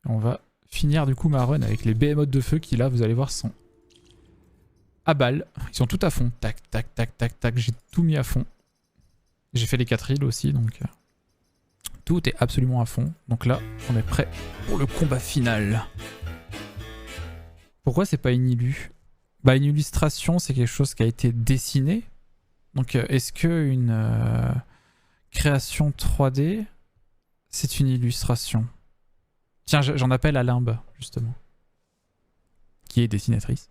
On va finir du coup ma run avec les behemoths de feu qui là, vous allez voir, sont à balle. Ils sont tout à fond. Tac, tac, tac, tac, tac. J'ai tout mis à fond. J'ai fait les 4 îles aussi, donc tout est absolument à fond. Donc là, on est prêt pour le combat final. Pourquoi c'est pas une illu? Bah une illustration, c'est quelque chose qui a été dessiné. Donc est-ce que une création 3D, c'est une illustration? Tiens, j'en appelle à Limbe, justement, qui est dessinatrice.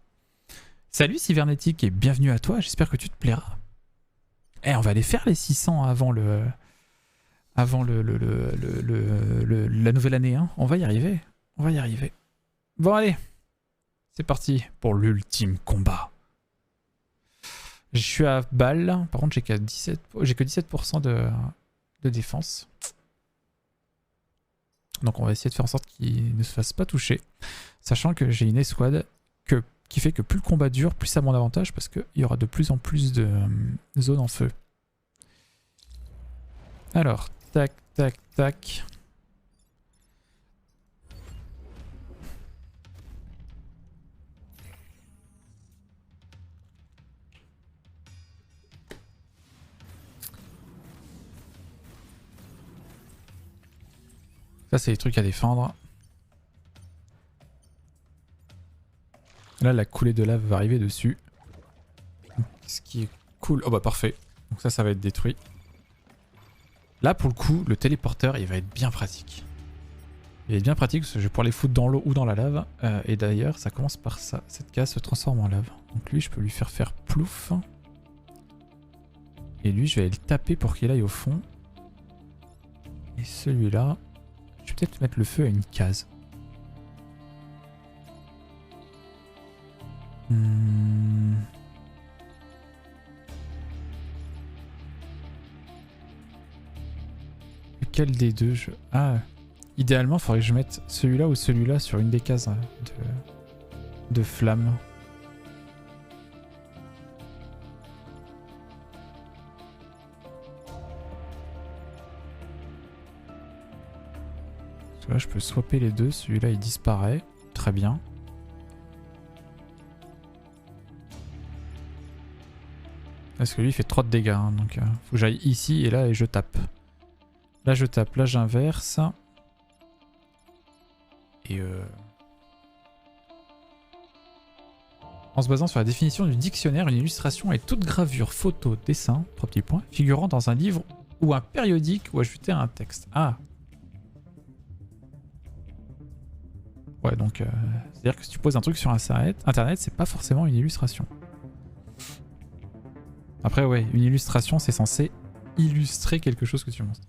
Salut Cybernétique et bienvenue à toi, j'espère que tu te plairas. Eh, on va aller faire les 600 avant la nouvelle année, hein. On va y arriver, on va y arriver. Bon allez, c'est parti pour l'ultime combat. Je suis à balle, par contre j'ai que 17% de défense. Donc on va essayer de faire en sorte qu'il ne se fasse pas toucher. Sachant que j'ai une escouade qui fait que plus le combat dure, plus c'est à mon avantage parce qu'il y aura de plus en plus de zones en feu. Alors, tac, tac, tac. Ça, c'est les trucs à défendre. Là, la coulée de lave va arriver dessus. Ce qui est cool. Oh bah parfait. Donc ça va être détruit. Là, pour le coup, le téléporteur, il va être bien pratique. Il va être bien pratique parce que je vais pouvoir les foutre dans l'eau ou dans la lave. Et d'ailleurs, ça commence par ça. Cette case se transforme en lave. Donc lui, je peux lui faire plouf. Et lui, je vais aller le taper pour qu'il aille au fond. Et celui-là, je vais peut-être mettre le feu à une case. Lequel des deux Ah, idéalement, il faudrait que je mette celui-là ou celui-là sur une des cases de flamme. Parce que là, je peux swapper les deux. Celui-là, il disparaît. Très bien. Parce que lui, il fait trop de dégâts. Hein, donc, faut que j'aille ici et là et je tape. Là, je tape. Là, j'inverse. Et en se basant sur la définition du dictionnaire, une illustration est toute gravure, photo, dessin, 3 petits points, figurant dans un livre ou un périodique ou ajouté à un texte. Ah. Ouais, donc c'est-à-dire que si tu poses un truc sur Internet, c'est pas forcément une illustration. Après, ouais, une illustration, c'est censé illustrer quelque chose que tu montres.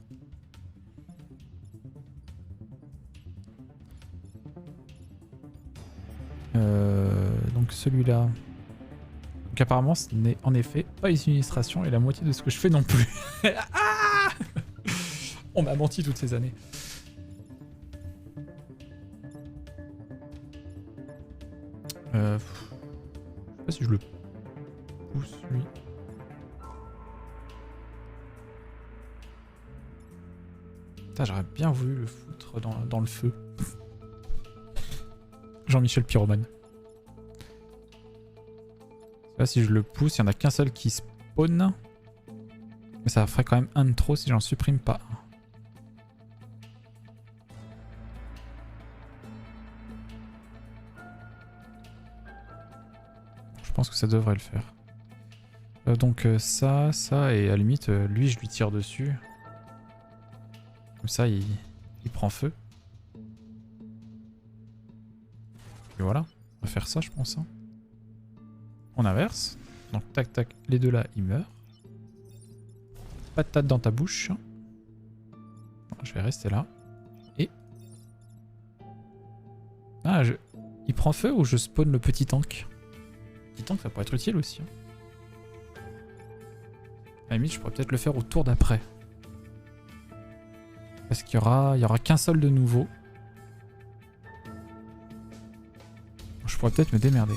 Donc celui-là. Donc apparemment, ce n'est en effet pas une illustration et la moitié de ce que je fais non plus. Ah, on m'a menti toutes ces années. Je sais pas si je le pousse lui. Putain, j'aurais bien voulu le foutre dans le feu. Jean-Michel Pyromane. Là, si je le pousse, il n'y en a qu'un seul qui spawn. Mais ça ferait quand même un de trop si j'en supprime pas. Je pense que ça devrait le faire. Donc ça, et à la limite, lui, je lui tire dessus. Comme ça, il prend feu. Et voilà, on va faire ça, je pense. Hein. On inverse. Donc tac tac, les deux là, ils meurent. Patate dans ta bouche. Bon, je vais rester là. Et... Ah, il prend feu ou je spawn le petit tank? Le petit tank, ça pourrait être utile aussi. Hein. À la limite, je pourrais peut-être le faire au tour d'après. Parce qu'il y aura qu'un seul de nouveau. Je pourrais peut-être me démerder.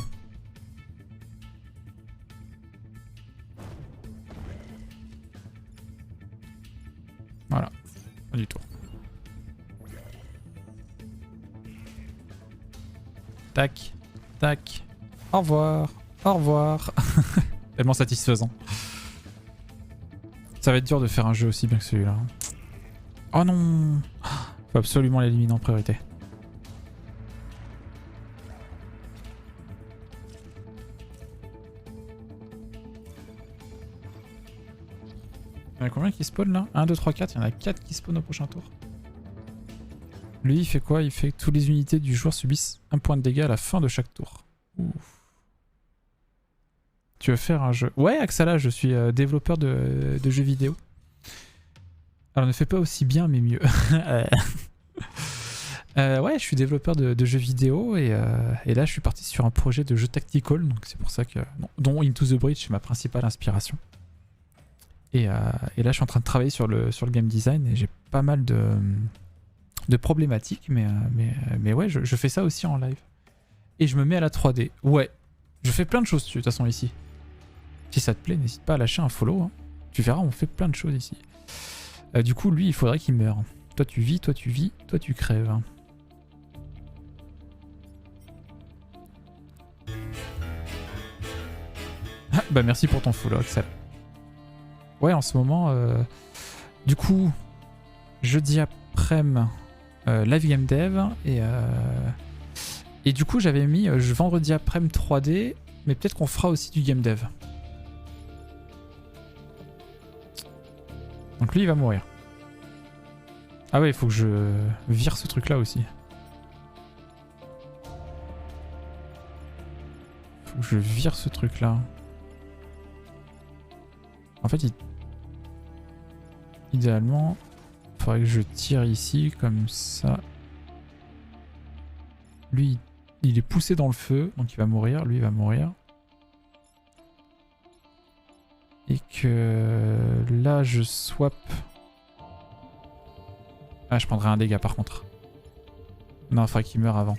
Voilà, pas du tout. Tac, tac. Au revoir, au revoir. Tellement satisfaisant. Ça va être dur de faire un jeu aussi bien que celui-là. Oh non! Faut absolument l'éliminer en priorité. Il y en a combien qui spawnent là? 1, 2, 3, 4. Il y en a 4 qui spawnent au prochain tour. Lui, il fait quoi? Il fait que toutes les unités du joueur subissent 1 point de dégâts à la fin de chaque tour. Ouf. Tu veux faire un jeu? Ouais, Axala, je suis développeur de jeux vidéo. Alors ne fais pas aussi bien, mais mieux. Ouais, je suis développeur de jeux vidéo et là je suis parti sur un projet de jeu tactical, donc c'est pour ça que... Non, dont Into the Breach est ma principale inspiration. Et là je suis en train de travailler sur le game design et j'ai pas mal de problématiques, mais ouais, je fais ça aussi en live. Et je me mets à la 3D. Ouais, je fais plein de choses dessus, de toute façon ici. Si ça te plaît, n'hésite pas à lâcher un follow. Hein. Tu verras, on fait plein de choses ici. Du coup, lui, il faudrait qu'il meure. Toi, tu vis, toi, tu vis, toi, tu crèves. Ah, bah merci pour ton follow, Axel. Ouais, en ce moment, du coup, jeudi après-midi, live game dev, et du coup, j'avais mis vendredi après-midi 3D, mais peut-être qu'on fera aussi du game dev. Donc lui, il va mourir. Ah ouais, il faut que je vire ce truc-là aussi. Faut que je vire ce truc-là. En fait, idéalement, il faudrait que je tire ici, comme ça. Lui, il est poussé dans le feu, donc il va mourir. Lui, il va mourir. Et que là, je swap. Ah, je prendrai un dégât par contre. Non, il faudrait qu'il meure avant.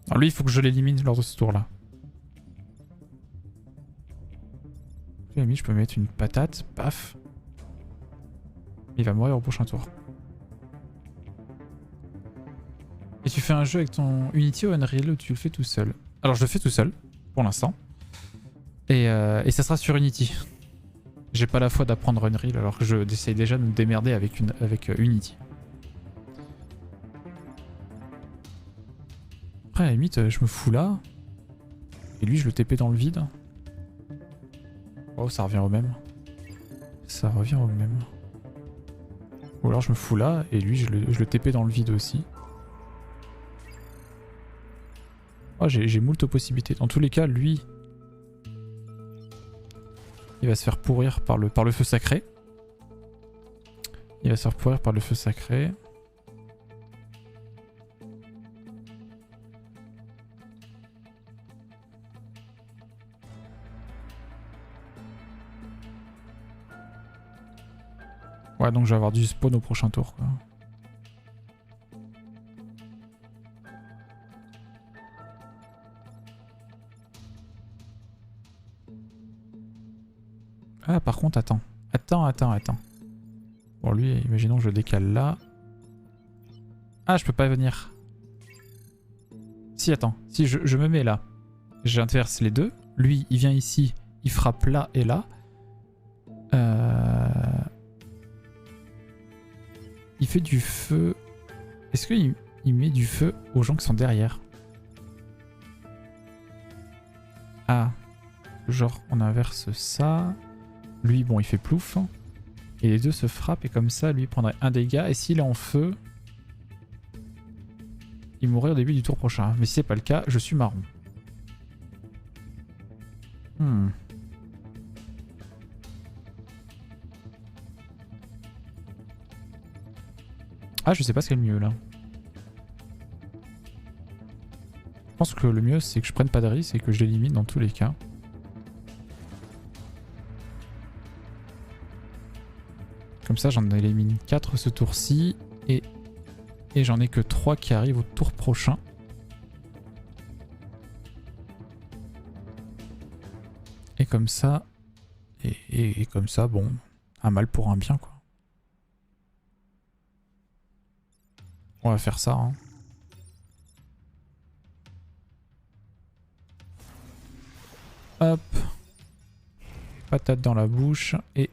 Alors lui, il faut que je l'élimine lors de ce tour-là. Je peux mettre une patate, paf. Il va mourir au prochain tour. Et tu fais un jeu avec ton Unity ou Unreal ou tu le fais tout seul? Alors je le fais tout seul, pour l'instant. Et ça sera sur Unity. J'ai pas la foi d'apprendre Unreal alors que j'essaye déjà de me démerder avec Unity. Après à la limite, je me fous là. Et lui, je le TP dans le vide. Oh, ça revient au même. Ça revient au même. Ou alors je me fous là, et lui, je le TP dans le vide aussi. Oh, j'ai moult possibilités. Dans tous les cas, lui, il va se faire pourrir par le feu sacré. Il va se faire pourrir par le feu sacré. Ouais, donc je vais avoir du spawn au prochain tour, quoi. Ah, par contre, attends. Attends. Bon, lui, imaginons que je le décale là. Ah, je peux pas venir. Si, attends. Si, je me mets là. J'inverse les deux. Lui, il vient ici. Il frappe là et là. Il fait du feu. Est-ce qu'il met du feu aux gens qui sont derrière? Ah. Genre, on inverse ça. Lui, bon, il fait plouf. Et les deux se frappent et comme ça, lui prendrait un dégât. Et s'il est en feu, il mourrait au début du tour prochain. Mais si c'est pas le cas, je suis marron. Ah, je sais pas ce qui est le mieux là. Je pense que le mieux, c'est que je prenne pas de risque et que je l'élimine dans tous les cas. Comme ça, j'en élimine 4 ce tour-ci. Et j'en ai que 3 qui arrivent au tour prochain. Et comme ça... Et comme ça, bon... Un mal pour un bien, quoi. On va faire ça, hein. Hop. Patate dans la bouche et...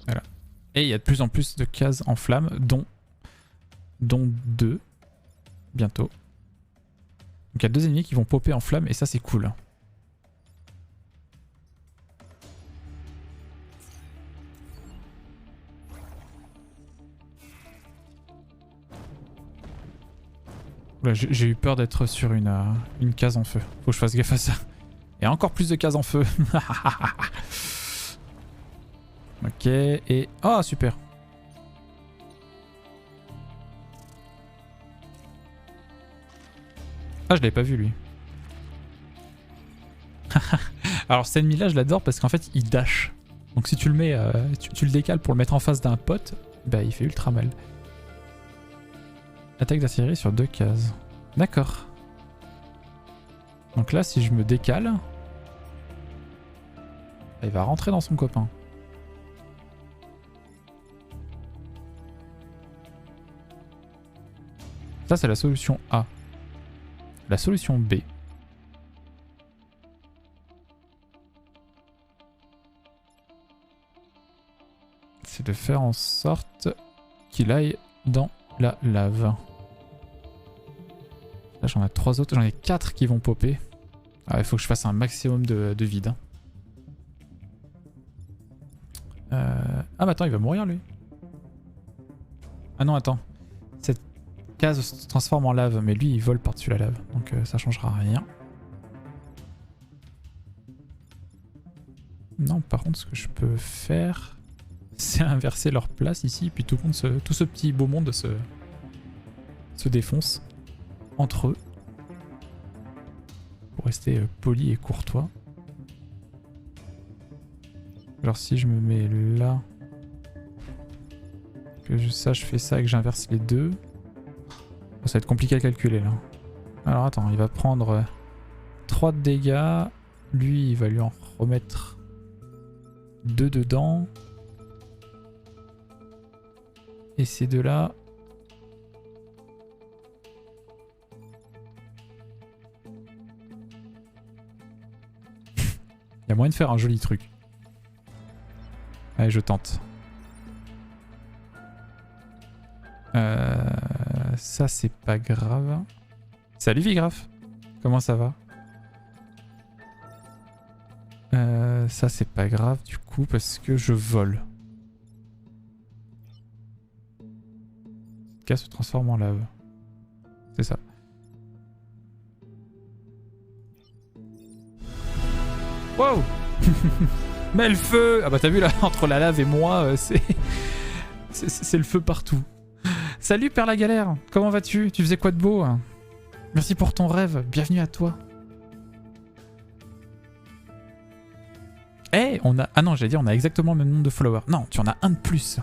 Voilà. Et il y a de plus en plus de cases en flammes, dont 2 bientôt. Donc il y a 2 ennemis qui vont popper en flammes et ça c'est cool. J'ai eu peur d'être sur une case en feu. Faut que je fasse gaffe à ça. Et encore plus de cases en feu. Ok, et... Oh, super. Ah, je l'avais pas vu, lui. Alors, cet ennemi-là, je l'adore parce qu'en fait, il dash. Donc si tu le mets... tu le décales pour le mettre en face d'un pote, bah, il fait ultra mal. Attaque d'artillerie sur 2 cases. D'accord. Donc là, si je me décale... il va rentrer dans son copain. Ça, c'est la solution A. La solution B. C'est de faire en sorte qu'il aille dans la lave. Là, j'en ai 3 autres. J'en ai 4 qui vont popper. Ah, il faut que je fasse un maximum de vide. Ah, bah attends, il va mourir, lui. Ah non, attends. Cette case se transforme en lave, mais lui, il vole par-dessus la lave. Donc ça changera rien. Non, par contre, ce que je peux faire, c'est inverser leur place ici. Puis tout ce petit beau monde se défonce entre eux. Pour rester poli et courtois. Alors si je me mets là, que je fais ça et que j'inverse les deux, ça va être compliqué à calculer là. Alors attends, il va prendre 3 de dégâts, lui il va lui en remettre 2 dedans. Et ces deux-là... Il y a moyen de faire un joli truc. Allez, je tente. Ça, c'est pas grave. Salut Vigraf. Comment ça va? Ça, c'est pas grave du coup parce que je vole. Le cas se transforme en lave. C'est ça. Wow. Mais le feu! Ah bah t'as vu là, entre la lave et moi, c'est le feu partout. Salut Père la Galère, comment vas-tu? Tu faisais quoi de beau? Merci pour ton rêve, bienvenue à toi. Eh, hey, on a... Ah non, j'allais dire, on a exactement le même nombre de followers. Non, tu en as un de plus.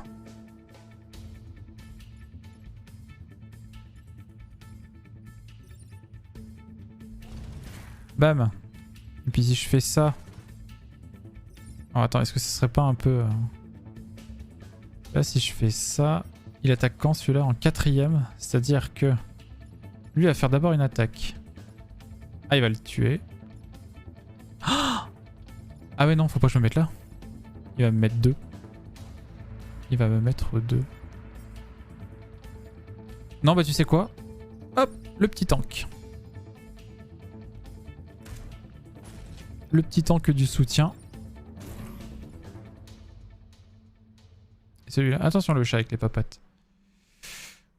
Bam. Et puis si je fais ça... Alors attends, est-ce que ce serait pas un peu... Là, si je fais ça... Il attaque quand celui-là? En 4ème. C'est-à-dire que... Lui va faire d'abord une attaque. Ah, il va le tuer. Ah ouais, non, faut pas que je me mette là. Il va me mettre 2. Il va me mettre 2. Non, bah tu sais quoi? Hop, le petit tank. Le petit tank du soutien. Celui-là. Attention le chat avec les papates.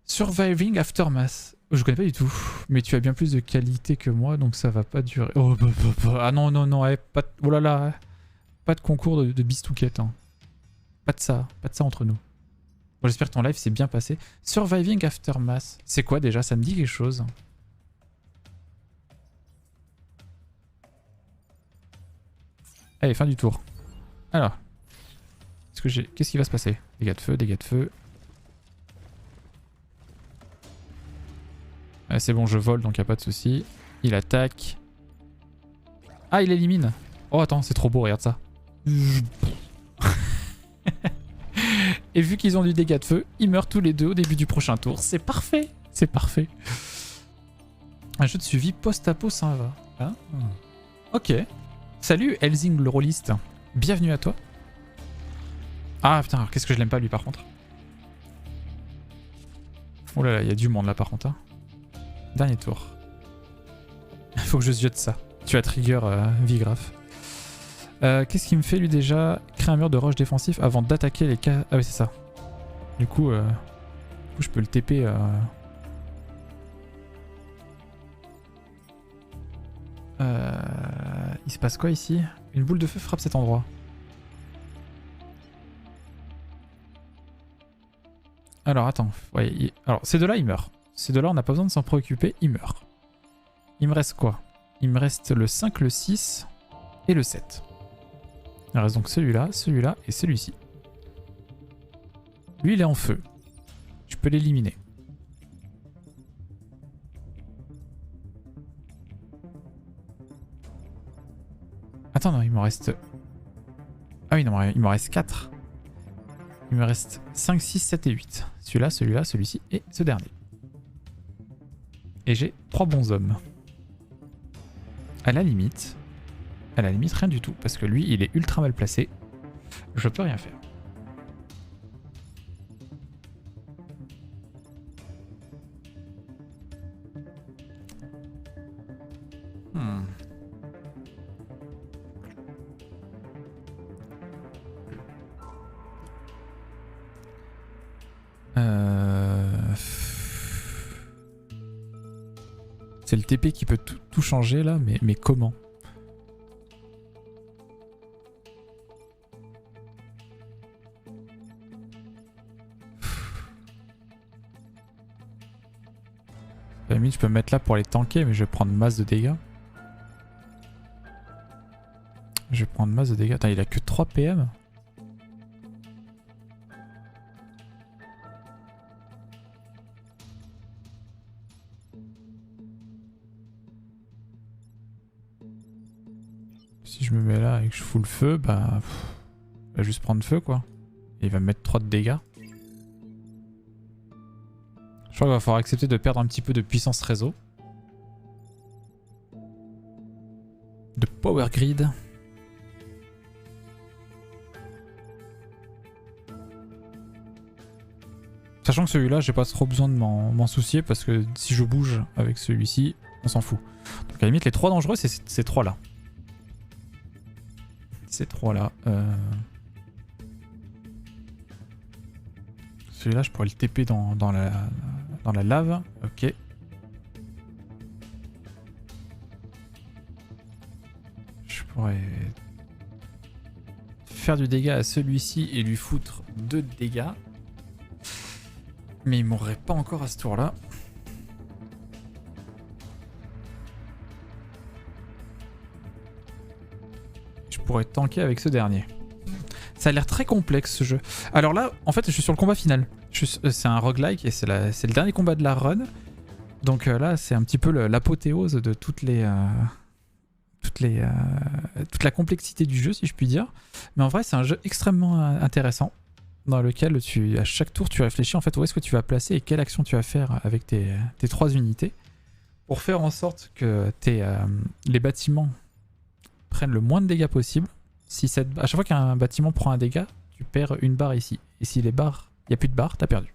Surviving Aftermath. Je connais pas du tout. Mais tu as bien plus de qualité que moi, donc ça va pas durer. Oh bah. Ah non, non, non. Pas de... Oh là là. Pas de concours de bistouquette. Hein. Pas de ça entre nous. Bon, j'espère que ton live s'est bien passé. Surviving Aftermath. C'est quoi déjà? Ça me dit quelque chose. Allez, fin du tour. Alors. Qu'est-ce qui va se passer? Dégâts de feu, dégâts de feu. Ouais, c'est bon, je vole, donc y a pas de souci. Il attaque. Ah, il élimine. Oh, attends, c'est trop beau, regarde ça. Et vu qu'ils ont du dégât de feu, ils meurent tous les deux au début du prochain tour. C'est parfait. C'est parfait. Un jeu de suivi post-apo, ça va. Hein? Ok. Salut Elzing le rôliste. Bienvenue à toi. Ah putain, alors qu'est-ce que je l'aime pas lui par contre. Oh là là, il y a du monde là par contre. Hein. Dernier tour. Faut que je ziote ça. Tu as trigger Vigraf. Qu'est-ce qu'il me fait lui déjà? Créer un mur de roche défensif avant d'attaquer les cas. Ah oui c'est ça. Du coup, je peux le TP. Il se passe quoi ici? Une boule de feu frappe cet endroit. Alors attends. Ouais, alors ces deux-là ils meurent. Ces deux-là on n'a pas besoin de s'en préoccuper, ils meurent. Il me reste quoi? Il me reste le 5, le 6 et le 7. Il me reste donc celui-là et celui-ci. Lui il est en feu. Je peux l'éliminer. Attends, non, il me reste... Ah oui, non, il me reste 4. Il me reste 5, 6, 7 et 8. Celui-là, celui-là, celui-ci et ce dernier. Et j'ai 3 bons hommes. À la limite, rien du tout. Parce que lui, il est ultra mal placé. Je peux rien faire. C'est le TP qui peut tout changer là, mais comment? À la limite, je peux me mettre là pour les tanker, mais je vais prendre masse de dégâts. Attends, il a que 3 PM. Si je me mets là et que je fous le feu, bah... il va juste prendre feu quoi. Et il va me mettre 3 de dégâts. Je crois qu'il va falloir accepter de perdre un petit peu de puissance réseau. De power grid. Sachant que celui-là, j'ai pas trop besoin de m'en soucier parce que si je bouge avec celui-ci, on s'en fout. Donc à la limite, les 3 dangereux, c'est ces 3-là. Ces 3-là. Celui-là, je pourrais le TP dans la lave. Ok. Je pourrais faire du dégât à celui-ci et lui foutre 2 de dégâts. Mais il mourrait pas encore à ce tour-là. Je pourrais tanker avec ce dernier. Ça a l'air très complexe ce jeu. Alors là, en fait, je suis sur le combat final. C'est un roguelike et c'est le dernier combat de la run. Donc là, c'est un petit peu l'apothéose de toute la complexité du jeu, si je puis dire. Mais en vrai, c'est un jeu extrêmement intéressant dans lequel à chaque tour, tu réfléchis en fait où est-ce que tu vas placer et quelle action tu vas faire avec tes 3 unités pour faire en sorte que les bâtiments prennent le moins de dégâts possible. À chaque fois qu'un bâtiment prend un dégât, tu perds une barre ici. Et si les barres, il n'y a plus de barres, t'as perdu.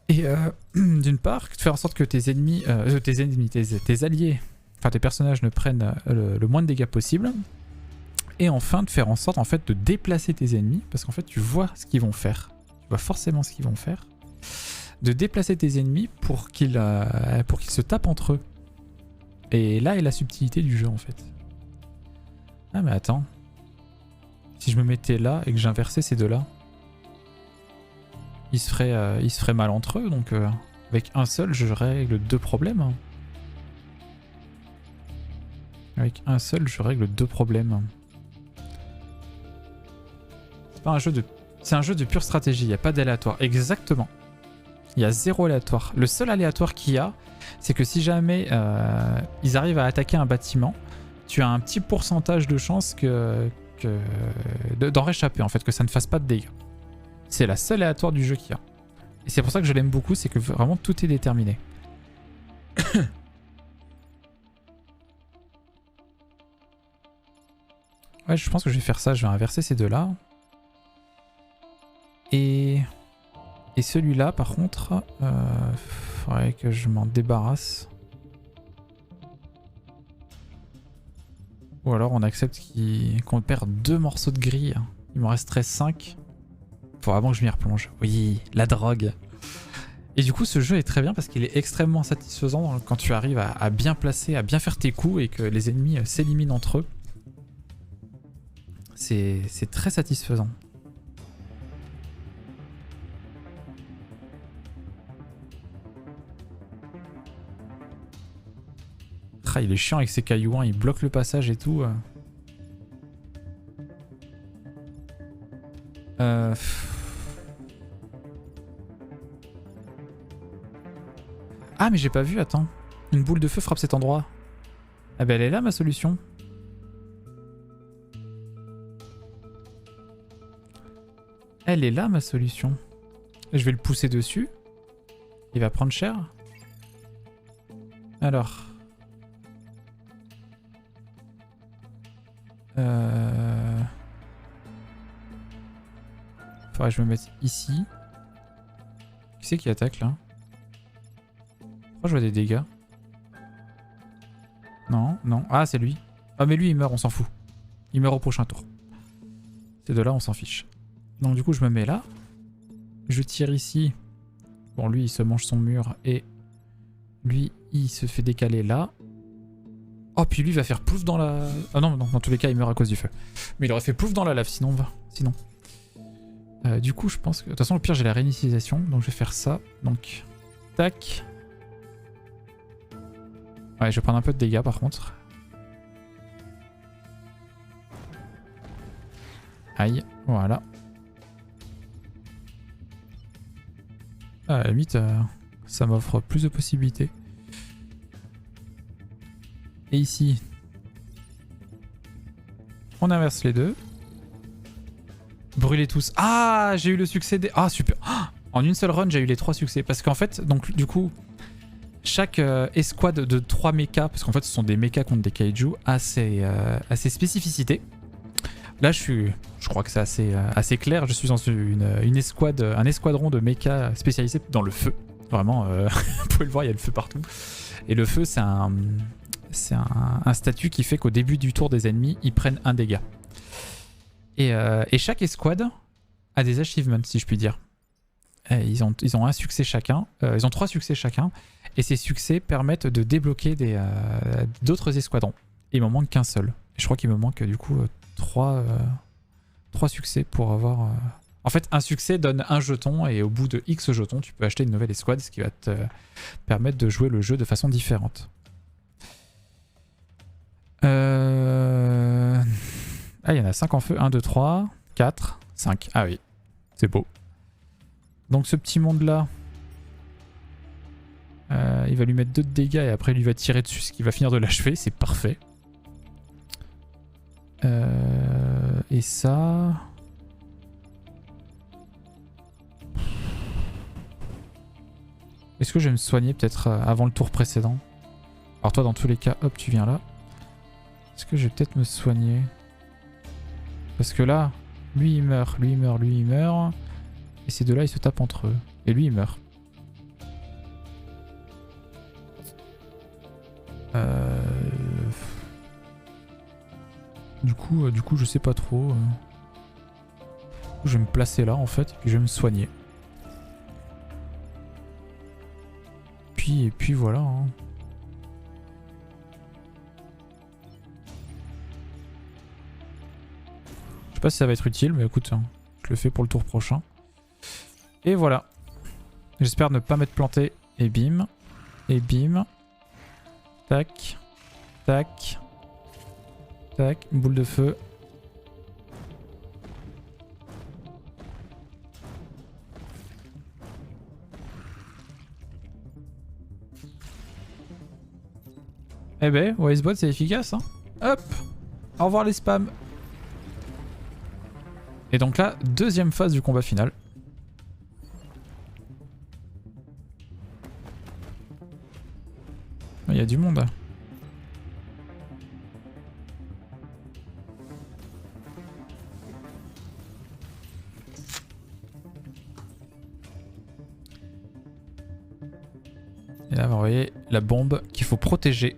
Et d'une part, faire en sorte que tes alliés, enfin tes personnages ne prennent le moins de dégâts possible. Et enfin, de faire en sorte en fait de déplacer tes ennemis, parce qu'en fait tu vois ce qu'ils vont faire. Tu vois forcément ce qu'ils vont faire. De déplacer tes ennemis pour qu'ils se tapent entre eux. Et là est la subtilité du jeu en fait. Ah mais attends. Si je me mettais là et que j'inversais ces deux-là, ils se feraient mal entre eux, donc avec un seul je règle 2 problèmes. Avec un seul je règle 2 problèmes. C'est pas un jeu de... C'est un jeu de pure stratégie, il n'y a pas d'aléatoire. Exactement. Il y a 0 aléatoire. Le seul aléatoire qu'il y a, c'est que si jamais ils arrivent à attaquer un bâtiment, tu as un petit pourcentage de chance d'en réchapper en fait, que ça ne fasse pas de dégâts. C'est la seule aléatoire du jeu qu'il y a. Et c'est pour ça que je l'aime beaucoup, c'est que vraiment tout est déterminé. Ouais, je pense que je vais faire ça. Je vais inverser ces deux-là. Et celui-là, par contre, faudrait que je m'en débarrasse. Ou alors on accepte qu'on perd 2 morceaux de grille. Il m'en resterait 5. Faut vraiment que je m'y replonge. Oui, la drogue. Et du coup, ce jeu est très bien parce qu'il est extrêmement satisfaisant quand tu arrives à bien placer, à bien faire tes coups et que les ennemis s'éliminent entre eux. C'est très satisfaisant. Ah, il est chiant avec ses cailloux, hein, il bloque le passage et tout. Ah mais j'ai pas vu, attends. Une boule de feu frappe cet endroit. Ah bah elle est là ma solution. Elle est là ma solution. Je vais le pousser dessus. Il va prendre cher. Alors. Faudrait que je me mette ici. Qui c'est qui attaque là? Pourquoi je vois des dégâts? Non, non. Ah, c'est lui. Ah, mais lui, il meurt, on s'en fout. Il meurt au prochain tour. Ces deux-là, on s'en fiche. Donc, du coup, je me mets là. Je tire ici. Bon, lui, il se mange son mur. Et lui, il se fait décaler là. Oh, puis lui, il va faire plouf dans la... Ah non, non, dans tous les cas, il meurt à cause du feu. Mais il aurait fait plouf dans la lave, sinon. Du coup, je pense que... De toute façon, le pire, j'ai la réinitialisation. Donc, je vais faire ça. Donc, tac. Ouais, je vais prendre un peu de dégâts, par contre. Aïe, voilà. À la limite, ça m'offre plus de possibilités. Et ici, on inverse les deux. Brûlez tous. Ah, j'ai eu le succès des... Ah, super. Ah, en une seule run, j'ai eu les 3 succès. Parce qu'en fait, donc du coup, chaque escouade de 3 mechas, parce qu'en fait, ce sont des mechas contre des kaiju, a ses spécificités. Là, je crois que c'est assez clair. Je suis dans une escouade, un escadron de mechas spécialisés dans le feu. Vraiment, vous pouvez le voir, il y a le feu partout. Et le feu, c'est un statut qui fait qu'au début du tour des ennemis, ils prennent un dégât. Et chaque escouade a des achievements, si je puis dire. Et ils ont un succès chacun. Ils ont 3 succès chacun. Et ces succès permettent de débloquer d'autres escadrons. Et il m'en manque qu'un seul. Et je crois qu'il me manque du coup 3 succès pour avoir... En fait, un succès donne un jeton. Et au bout de X jetons, tu peux acheter une nouvelle escouade. Ce qui va te permettre de jouer le jeu de façon différente. Ah, il y en a 5 en feu. 1, 2, 3, 4, 5. Ah oui, c'est beau. Donc ce petit monde-là, il va lui mettre 2 de dégâts et après il lui va tirer dessus, ce qui va finir de l'achever. C'est parfait. Et ça... Est-ce que je vais me soigner peut-être avant le tour précédent? Alors toi, dans tous les cas, hop, tu viens là. Est-ce que je vais peut-être me soigner? Parce que là, lui il meurt, lui il meurt, lui il meurt. Et ces deux-là, ils se tapent entre eux. Et lui, il meurt. Du coup, je sais pas trop. Je vais me placer là, en fait, et puis je vais me soigner. Et puis voilà. Hein. Je sais pas si ça va être utile, mais écoute, hein, je le fais pour le tour prochain. Et voilà. J'espère ne pas m'être planté. Et bim. Et bim. Tac. Tac. Tac. Une boule de feu. Eh ben, Wisebot c'est efficace, hein. Hop. Au revoir les spams. Et donc là, deuxième phase du combat final. Il y a du monde. Et là, vous voyez la bombe qu'il faut protéger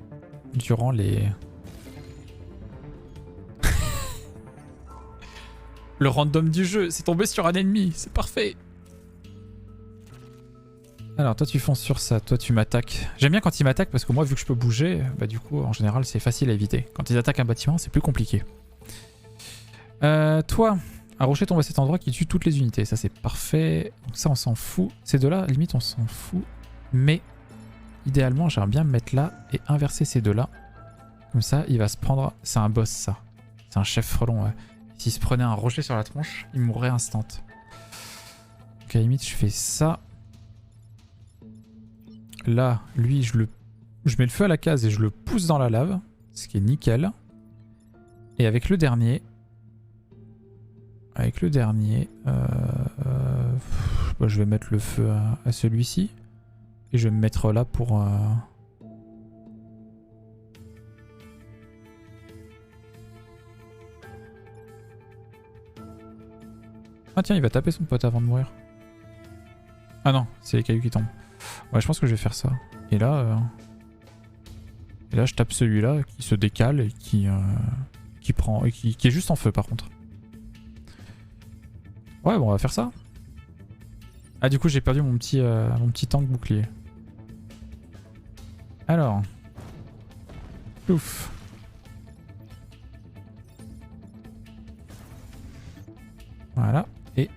durant les... Le random du jeu, c'est tombé sur un ennemi, c'est parfait. Alors toi tu fonces sur ça, toi tu m'attaques. J'aime bien quand ils m'attaquent parce que moi vu que je peux bouger, bah du coup en général c'est facile à éviter. Quand ils attaquent un bâtiment c'est plus compliqué. Toi, un rocher tombe à cet endroit qui tue toutes les unités, ça c'est parfait. Donc ça on s'en fout, ces deux-là limite on s'en fout. Mais idéalement j'aimerais bien me mettre là et inverser ces deux-là. Comme ça il va se prendre, c'est un boss ça. C'est un chef frelon, ouais. S'il se prenait un rocher sur la tronche, il mourrait instant. Donc à la limite je fais ça. Là, lui, je mets le feu à la case et je le pousse dans la lave, ce qui est nickel. Et avec le dernier, bah, je vais mettre le feu à celui-ci. Et je vais me mettre là pour... Ah tiens, il va taper son pote avant de mourir. Ah non, c'est les cailloux qui tombent. Ouais, je pense que je vais faire ça. Et là, je tape celui-là qui se décale et qui prend, et qui est juste en feu par contre. Ouais, bon, on va faire ça. Ah, du coup, j'ai perdu mon petit tank bouclier. Alors, ouf. Voilà, et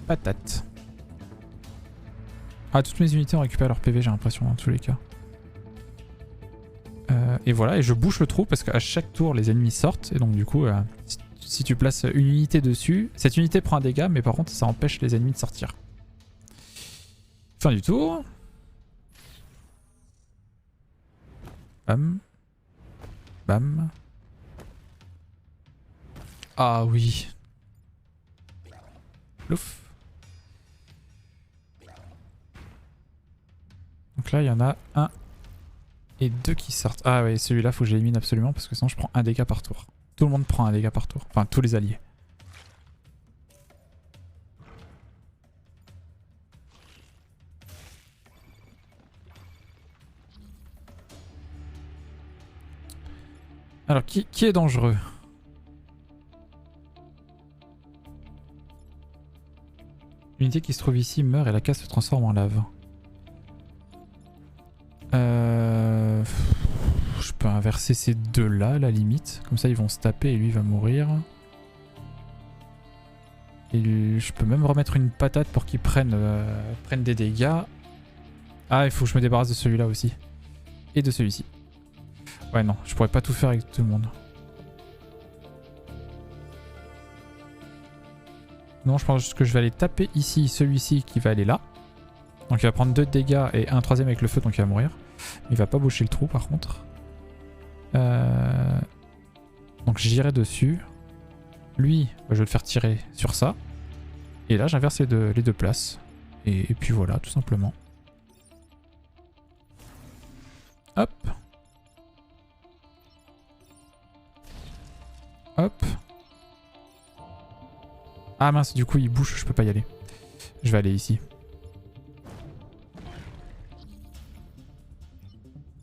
patate. Ah, toutes mes unités ont récupéré leur PV, j'ai l'impression, dans tous les cas. Et voilà, et je bouche le trou parce qu'à chaque tour, les ennemis sortent. Et donc, du coup, si tu places une unité dessus, cette unité prend un dégât, mais par contre, ça empêche les ennemis de sortir. Fin du tour. Bam. Bam. Ah oui. Plouf. Donc là, il y en a un et deux qui sortent. Ah ouais, celui-là, faut que j'élimine absolument parce que sinon je prends un dégât par tour. Tout le monde prend un dégât par tour. Enfin, tous les alliés. Alors, qui est dangereux? L'unité qui se trouve ici meurt et la case se transforme en lave. Je peux inverser ces deux-là à la limite. Comme ça, ils vont se taper et lui va mourir. Et je peux même remettre une patate pour qu'il prenne des dégâts. Ah, il faut que je me débarrasse de celui-là aussi. Et de celui-ci. Ouais, non, je pourrais pas tout faire avec tout le monde. Non, je pense que je vais aller taper ici celui-ci qui va aller là. Donc il va prendre 2 dégâts et un troisième avec le feu, donc il va mourir. Il va pas boucher le trou par contre. Donc j'irai dessus. Lui, je vais le faire tirer sur ça. Et là j'inverse les deux places. Et puis voilà, tout simplement. Hop. Hop. Ah mince, du coup il bouge, je peux pas y aller. Je vais aller ici.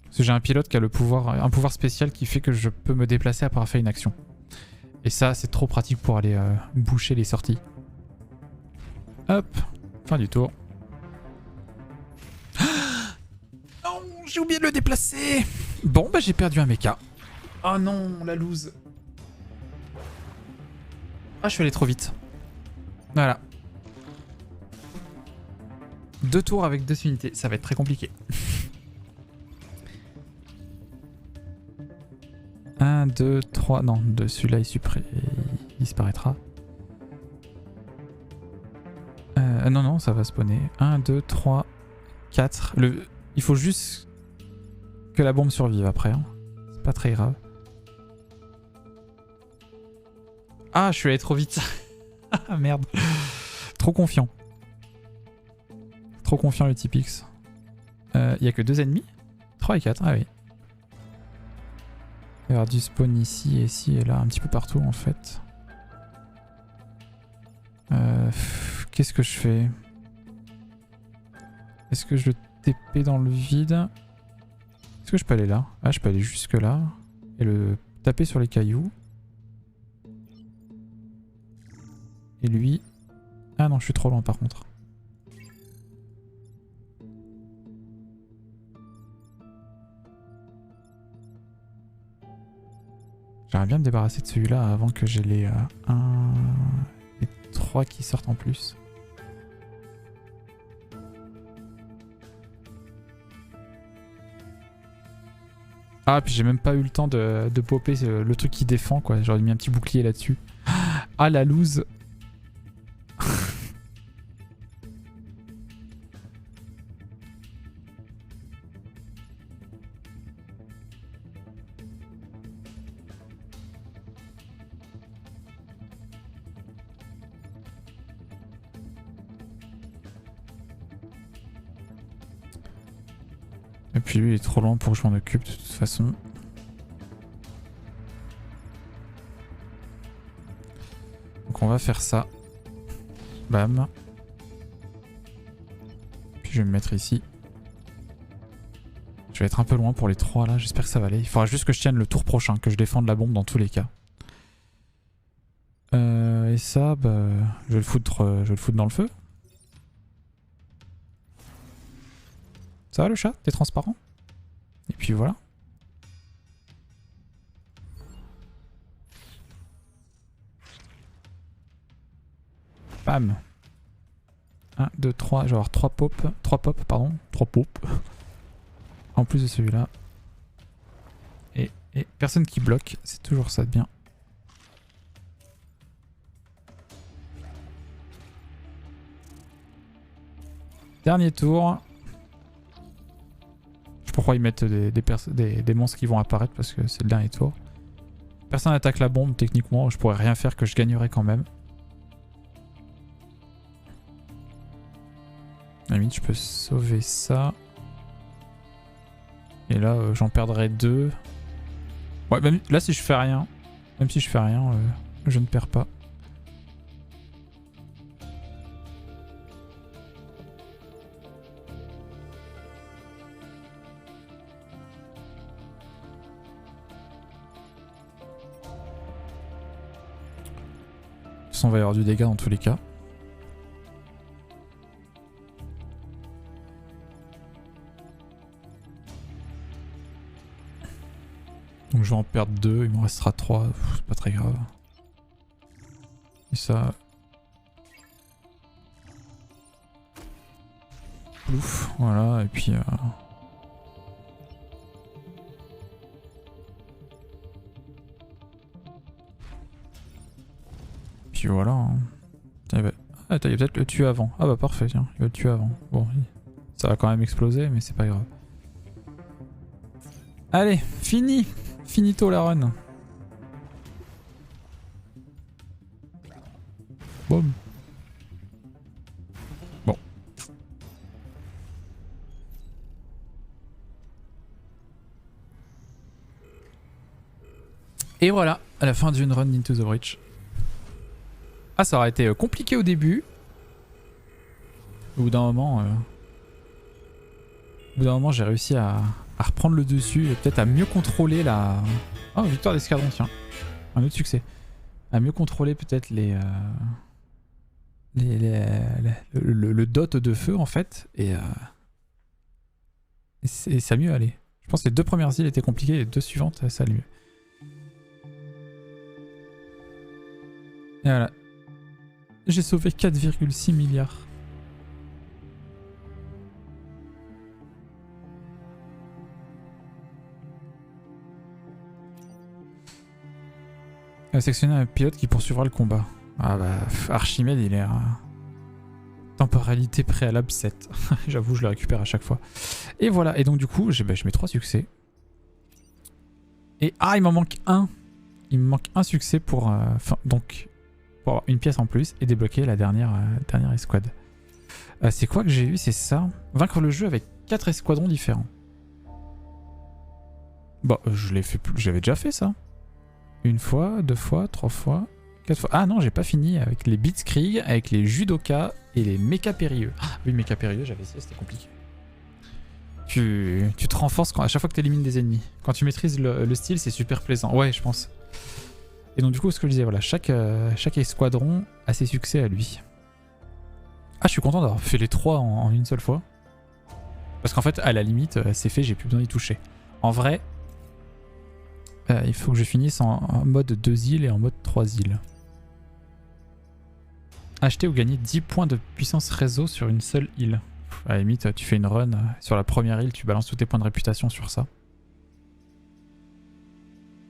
Parce que j'ai un pilote qui a un pouvoir spécial qui fait que je peux me déplacer après avoir fait une action. Et ça, c'est trop pratique pour aller boucher les sorties. Hop, fin du tour. Non, j'ai oublié de le déplacer. Bon, bah j'ai perdu un mecha. Oh non, la loose. Ah, je suis allé trop vite. Voilà. 2 tours avec 2 unités, ça va être très compliqué. 1, 2, 3, non, de celui-là il disparaîtra. Non, non, ça va spawner. 1, 2, 3, 4. Il faut juste que la bombe survive après. Hein. C'est pas très grave. Ah, je suis allé trop vite. Ah merde. Trop confiant. Trop confiant le Tipix. Il y a que 2 ennemis. 3 et 4, ah oui. Il va y avoir du spawn ici et là, un petit peu partout en fait. Qu'est-ce que je fais? Est-ce que je le TP dans le vide? Est-ce que je peux aller là? Ah, je peux aller jusque là. Et le taper sur les cailloux. Et lui... Ah non, je suis trop loin par contre. J'aimerais bien me débarrasser de celui-là avant que j'ai les 1 et 3 qui sortent en plus. Ah, puis j'ai même pas eu le temps de popper le truc qui défend, quoi. J'aurais mis un petit bouclier là-dessus. Ah, la loose. Et puis lui, il est trop loin pour que je m'en occupe de toute façon. Donc on va faire ça. Bam. Puis je vais me mettre ici. Je vais être un peu loin pour les 3 là, j'espère que ça va aller. Il faudra juste que je tienne le tour prochain, que je défende la bombe dans tous les cas. Et ça, bah, je vais le foutre dans le feu. Ça va le chat? T'es transparent? Et puis voilà. Bam. 1, 2, 3. Je vais avoir 3 pop. 3 pop, pardon. 3 pop. En plus de celui-là. Et personne qui bloque. C'est toujours ça de bien. Dernier tour. Je sais pourquoi ils mettent des monstres qui vont apparaître parce que c'est le dernier tour. Personne n'attaque la bombe, techniquement. Je pourrais rien faire que je gagnerais quand même. À la limite, je peux sauver ça. Et là, j'en perdrai 2. Ouais, même là, si je fais rien, même si je fais rien, je ne perds pas. De toute façon, il va y avoir du dégât dans tous les cas. Donc je vais en perdre 2, il m'en restera 3, c'est pas très grave. Et ça... Ouf, voilà, et puis... Puis voilà. Hein. Ah, il va peut-être le tuer avant. Ah bah parfait, tiens, il va le tuer avant. Bon, ça va quand même exploser, mais c'est pas grave. Allez, fini! Finito la run. Boum. Bon. Et voilà, à la fin d'une run Into the Breach. Ah, ça aurait été compliqué au début. Au bout d'un moment, j'ai réussi à reprendre le dessus et peut-être à mieux contrôler la... Oh, victoire d'escadron, tiens. Un autre succès. À mieux contrôler peut-être le dot de feu en fait. Et ça a mieux allé. Je pense que les 2 premières îles étaient compliquées et les 2 suivantes, ça allait mieux. Et voilà. J'ai sauvé 4,6 milliards. Sélectionner un pilote qui poursuivra le combat. Ah bah, Archimède, il est à temporalité préalable 7. J'avoue, je le récupère à chaque fois. Et voilà, et donc du coup, je mets 3 succès. Et ah, il m'en manque un. Il me manque un succès pour, donc, pour avoir une pièce en plus et débloquer la dernière escouade. C'est quoi que j'ai eu? C'est ça. Vaincre le jeu avec 4 escadrons différents. Bon, je l'ai fait plus. J'avais déjà fait ça. Une fois, 2 fois, 3 fois, 4 fois. Ah non, j'ai pas fini avec les Blitzkrieg, avec les Judokas et les Mecha Périlleux. Ah oui, Mecha Périlleux, j'avais essayé, c'était compliqué. Tu te renforces à chaque fois que tu élimines des ennemis. Quand tu maîtrises le style, c'est super plaisant. Ouais, je pense. Et donc du coup, ce que je disais, voilà, chaque escadron a ses succès à lui. Ah, je suis content d'avoir fait les 3 en une seule fois. Parce qu'en fait, à la limite, c'est fait, j'ai plus besoin d'y toucher. En vrai, il faut que je finisse en mode 2 îles et en mode 3 îles. Acheter ou gagner 10 points de puissance réseau sur une seule île. À la limite, tu fais une run sur la première île, tu balances tous tes points de réputation sur ça.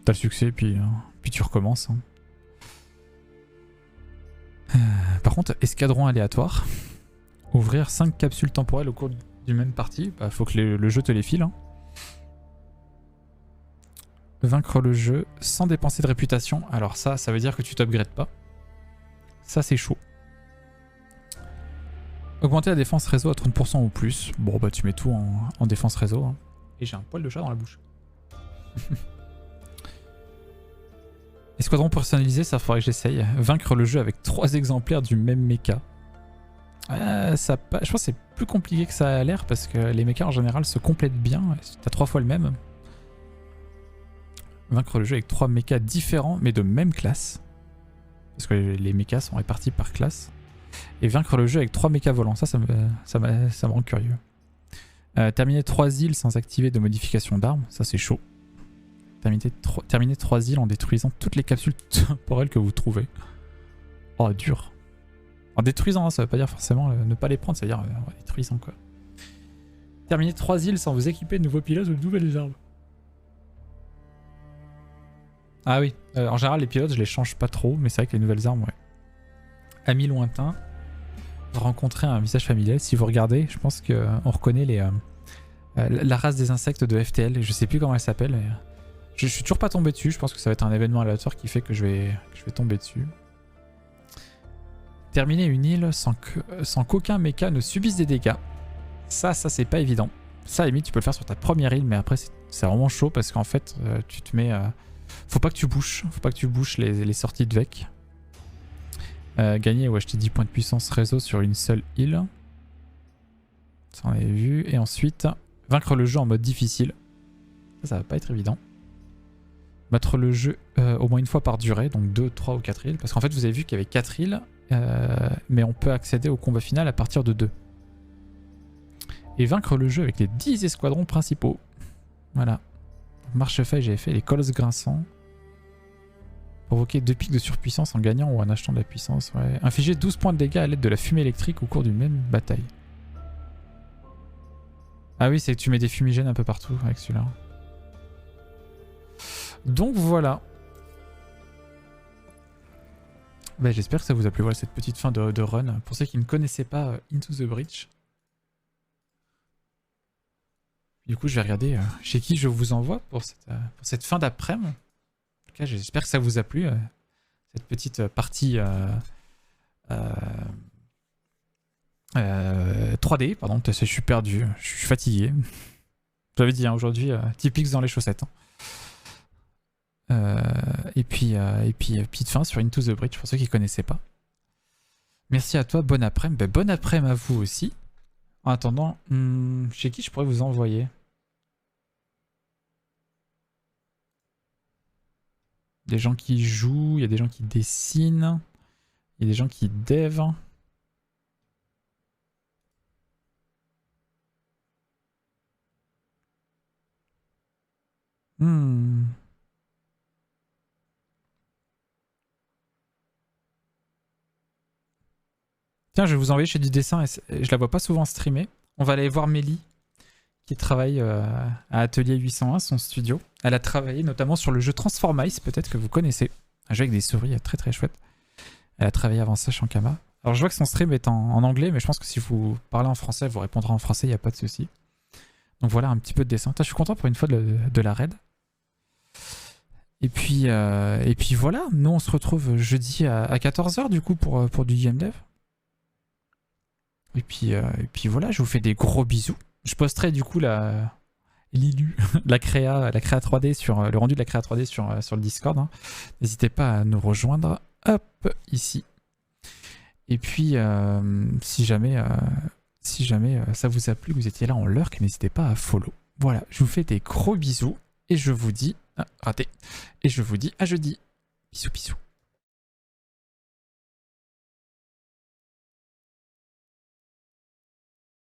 T'as le succès, puis tu recommences. Hein. Par contre, escadron aléatoire. Ouvrir 5 capsules temporelles au cours d'une même partie. Bah, faut que le jeu te les file. Hein. Vaincre le jeu sans dépenser de réputation. Alors ça veut dire que tu t'upgrades pas. Ça, c'est chaud. Augmenter la défense réseau à 30% ou plus. Bon, bah tu mets tout en défense réseau. Hein. Et j'ai un poil de chat dans la bouche. Escadron personnalisé, ça faudrait que j'essaye. Vaincre le jeu avec 3 exemplaires du même mecha. Je pense que c'est plus compliqué que ça a l'air parce que les mechas en général se complètent bien. T'as 3 fois le même. Vaincre le jeu avec 3 mechas différents mais de même classe. Parce que les mechas sont répartis par classe. Et vaincre le jeu avec 3 mechas volants. Ça me rend curieux. Terminer 3 îles sans activer de modification d'armes. Ça c'est chaud. Terminer 3 îles en détruisant toutes les capsules temporelles que vous trouvez. Oh, dur. En détruisant, hein, ça veut pas dire forcément ne pas les prendre, ça veut dire en détruisant quoi. Terminer 3 îles sans vous équiper de nouveaux pilotes ou de nouvelles armes. Ah oui, en général les pilotes je les change pas trop, mais c'est vrai que les nouvelles armes, ouais. Amis lointains, rencontrer un visage familier. Si vous regardez, je pense qu'on reconnaît la race des insectes de FTL, je sais plus comment elle s'appelle. Je suis toujours pas tombé dessus, je pense que ça va être un événement aléatoire qui fait que je vais tomber dessus. Terminer une île sans qu'aucun mecha ne subisse des dégâts. Ça c'est pas évident. Ça à la limite tu peux le faire sur ta première île, mais après c'est vraiment chaud parce qu'en fait tu te mets... faut pas que tu bouches les sorties de Vec. Gagner ou acheter 10 points de puissance réseau sur une seule île. Ça on avait vu. Et ensuite, vaincre le jeu en mode difficile. Ça va pas être évident. Battre le jeu au moins une fois par durée, donc 2, 3 ou 4 îles. Parce qu'en fait vous avez vu qu'il y avait 4 îles, mais on peut accéder au combat final à partir de 2. Et vaincre le jeu avec les 10 escadrons principaux. Voilà. Marche-feuille, j'avais fait les colosses grinçants. Provoquer 2 pics de surpuissance en gagnant ou en achetant de la puissance. Ouais. Infliger 12 points de dégâts à l'aide de la fumée électrique au cours d'une même bataille. Ah oui, c'est que tu mets des fumigènes un peu partout avec celui-là. Donc voilà. Bah, j'espère que ça vous a plu, voilà, cette petite fin de run. Pour ceux qui ne connaissaient pas Into the Breach. Du coup, je vais regarder chez qui je vous envoie pour cette fin d'après-midi. En tout cas, j'espère que ça vous a plu, cette petite partie 3D. Pardon, je suis perdu, je suis fatigué. J'avais dit hein, aujourd'hui, typique dans les chaussettes. Hein. Et puis, petite fin sur Into the Breach pour ceux qui ne connaissaient pas. Merci à toi, bon après-midi. Ben, bon après-midi à vous aussi. En attendant, chez qui je pourrais vous envoyer? Des gens qui jouent, il y a des gens qui dessinent, il y a des gens qui dev. Tiens, je vais vous envoyer chez du dessin, et je la vois pas souvent streamer. On va aller voir Mélie, qui travaille à Atelier 801, son studio. Elle a travaillé notamment sur le jeu Transformice, peut-être que vous connaissez. Un jeu avec des souris très très chouette. Elle a travaillé avant ça chez Ankama. Alors je vois que son stream est en anglais, mais je pense que si vous parlez en français, elle vous répondra en français, il n'y a pas de souci. Donc voilà un petit peu de dessin. Je suis content pour une fois de la raid. Et puis voilà, nous on se retrouve jeudi à 14h du coup pour du game dev. Et puis voilà, je vous fais des gros bisous. Je posterai du coup l'ILU, la créa 3D sur le rendu de la créa 3D sur le Discord. Hein. N'hésitez pas à nous rejoindre. Hop, ici. Et puis, si jamais ça vous a plu, que vous étiez là en lurk, n'hésitez pas à follow. Voilà, je vous fais des gros bisous et je vous dis... raté. Et je vous dis à jeudi. Bisous, bisous.